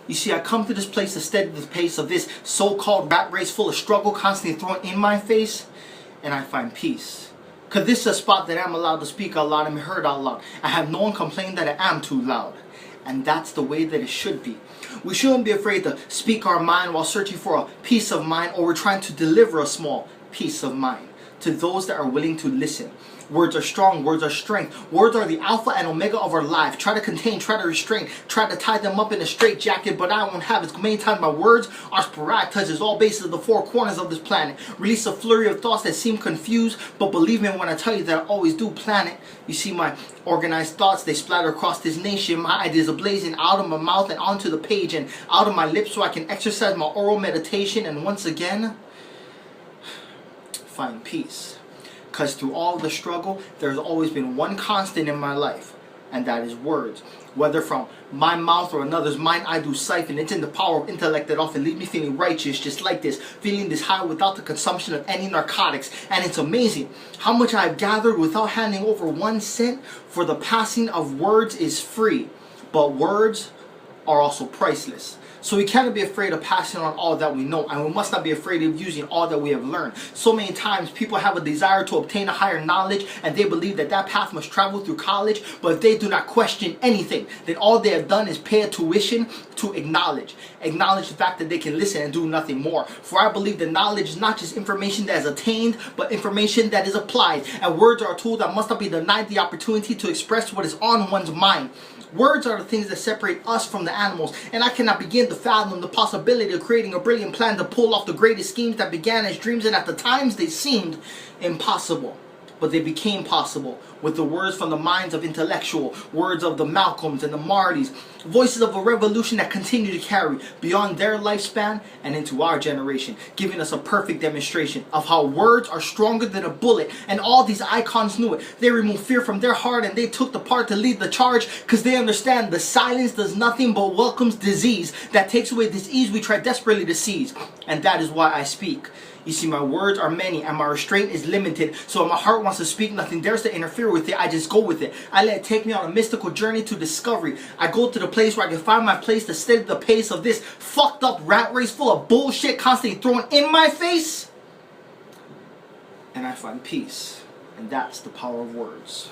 You see, I come to this place to steady the pace of this so-called rat race full of struggle constantly thrown in my face, and I find peace. Cause this is a spot that I'm allowed to speak out loud and be heard out loud. I have no one complain that I am too loud. And that's the way that it should be. We shouldn't be afraid to speak our mind while searching for a peace of mind, or we're trying to deliver a small peace of mind to those that are willing to listen. Words are strong, words are strength. Words are the alpha and omega of our life. Try to contain, try to restrain, try to tie them up in a straight jacket, but I won't have it. Many times my words are sporadic, touches all bases of the four corners of this planet. Release a flurry of thoughts that seem confused, but believe me when I tell you that I always do plan it. You see my organized thoughts, they splatter across this nation. My ideas are blazing out of my mouth and onto the page and out of my lips so I can exercise my oral meditation and once again, find peace. Because through all the struggle, there's always been one constant in my life, and that is words. Whether from my mouth or another's mind, I do siphon. It's in the power of intellect that often leaves me feeling righteous, just like this, feeling this high without the consumption of any narcotics. And it's amazing how much I've gathered without handing over 1 cent, for the passing of words is free. But words are also priceless. So we cannot be afraid of passing on all that we know, and we must not be afraid of using all that we have learned. So many times people have a desire to obtain a higher knowledge, and they believe that that path must travel through college, but if they do not question anything, then all they have done is pay a tuition to acknowledge the fact that they can listen and do nothing more. For I believe that knowledge is not just information that is attained, but information that is applied, and words are a tool that must not be denied the opportunity to express what is on one's mind. Words are the things that separate us from the animals, and I cannot begin to fathom the possibility of creating a brilliant plan to pull off the greatest schemes that began as dreams, and at the times they seemed impossible. But they became possible with the words from the minds of intellectual, words of the Malcolms and the Martys, voices of a revolution that continue to carry beyond their lifespan and into our generation, giving us a perfect demonstration of how words are stronger than a bullet, and all these icons knew it. They removed fear from their heart and they took the part to lead the charge, because they understand the silence does nothing but welcomes disease that takes away this ease we try desperately to seize. And that is why I speak. You see, my words are many and my restraint is limited. So if my heart wants to speak, nothing dares to interfere with it. I just go with it. I let it take me on a mystical journey to discovery. I go to the place where I can find my place to steady the pace of this fucked up rat race full of bullshit constantly thrown in my face. And I find peace. And that's the power of words.